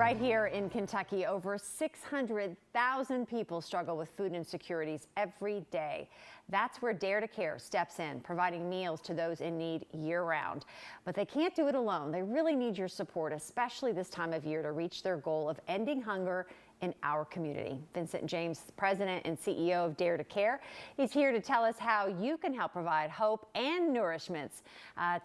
Right here in Kentucky, over 600,000 people struggle with food insecurities every day. That's where Dare to Care steps in, providing meals to those in need year-round. But they can't do it alone. They really need your support, especially this time of year, to reach their goal of ending hunger in our community. Vincent James, President and CEO of Dare to Care, he's here to tell us how you can help provide hope and nourishments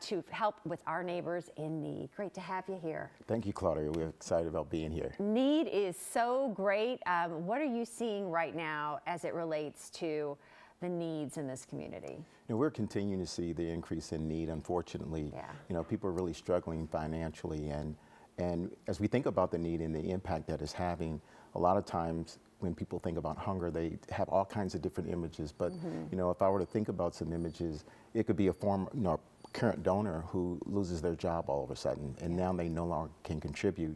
to help with our neighbors in need. Great to have you here. Thank you, Claudia. We're excited about being here. Need is so great. What are you seeing right now as it relates to the needs in this community? We're continuing to see the increase in need, unfortunately. Yeah. People are really struggling financially, and as we think about the need and the impact that it's having, a lot of times when people think about hunger, they have all kinds of different images. But if I were to think about some images, it could be a current donor who loses their job all of a sudden, and now they no longer can contribute.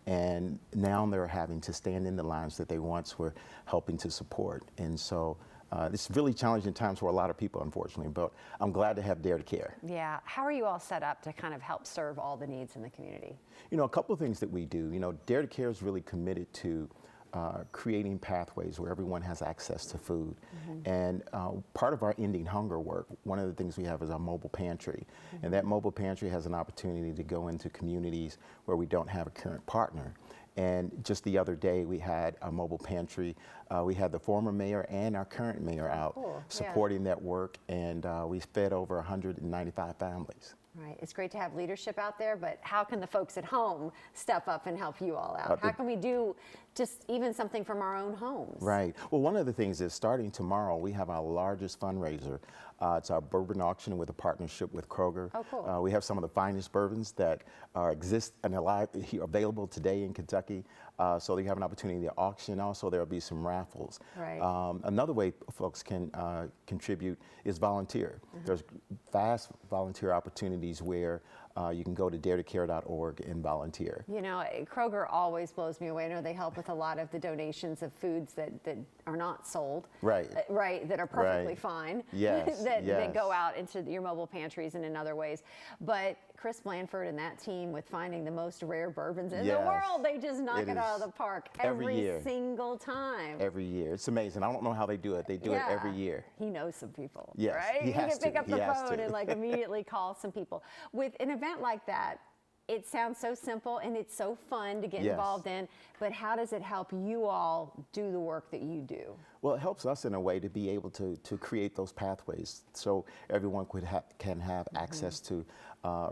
And now they're having to stand in the lines that they once were helping to support. And so it's really challenging times for a lot of people, unfortunately, but I'm glad to have Dare to Care. Yeah. How are you all set up to kind of help serve all the needs in the community? A couple of things that we do. Dare to Care is really committed to creating pathways where everyone has access to food. And part of our ending hunger work, one of the things we have is our mobile pantry. And that mobile pantry has an opportunity to go into communities where we don't have a current partner. And just the other day, we had a mobile pantry. We had the former mayor and our current mayor out supporting that work, and we fed over 195 families. Right. It's great to have leadership out there, but how can the folks at home step up and help you all out? How can we do just even something from our own homes? Right. Well, one of the things is starting tomorrow, we have our largest fundraiser. It's our bourbon auction with a partnership with Kroger. Oh, cool. We have some of the finest bourbons that exist and available today in Kentucky. So they have an opportunity to auction. Also, there will be some raffles. Right. Another way folks can contribute is volunteer. There's vast volunteer opportunities where you can go to daretocare.org and volunteer. Kroger always blows me away. I know they help with a lot of the donations of foods that are not sold. Right. Right, that are perfectly fine. Yes. that go out into your mobile pantries and in other ways. But Chris Blanford and that team with finding the most rare bourbons in the world, they just knock it out of the park every single time. Every year. It's amazing. I don't know how they do it. They do it every year. He knows some people, yes, right? He can pick up the phone and immediately call some people. With an event like that, it sounds so simple and it's so fun to get involved in, but how does it help you all do the work that you do? Well, it helps us in a way to be able to create those pathways so everyone can have access to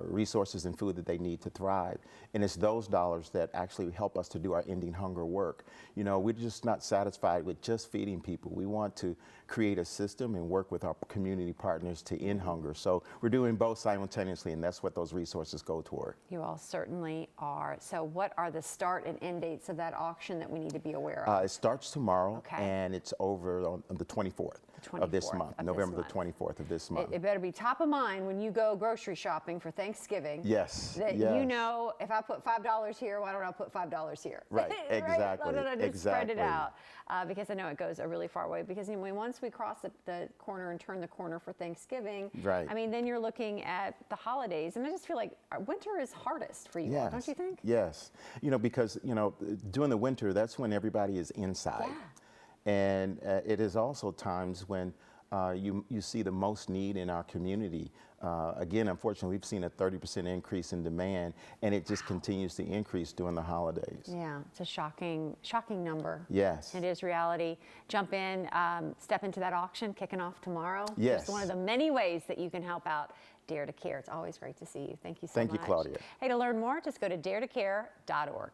resources and food that they need to thrive. And it's those dollars that actually help us to do our ending hunger work. We're just not satisfied with just feeding people. We want to create a system and work with our community partners to end hunger. So we're doing both simultaneously, and that's what those resources go toward. You all certainly are. So what are the start and end dates of that auction that we need to be aware of? It starts tomorrow, and it's over on the 24th. Of this month, November the 24th of this month. It better be top of mind when you go grocery shopping for Thanksgiving. Yes. That if I put $5 here, why don't I put $5 here? Right, exactly. Why don't I just spread it out? Because I know it goes a really far way. Because once we cross the corner and turn the corner for Thanksgiving, I mean, then you're looking at the holidays. And I just feel like winter is hardest for you all, don't you think? Yes. Because, during the winter, that's when everybody is inside. And it is also times when you see the most need in our community. Again, unfortunately, we've seen a 30% increase in demand, and it just continues to increase during the holidays. Yeah, it's a shocking number. Yes. It is reality. Jump in, step into that auction, kicking off tomorrow. Yes. It's one of the many ways that you can help out Dare to Care. It's always great to see you. Thank you so much. Thank you, Claudia. Hey, to learn more, just go to daretocare.org.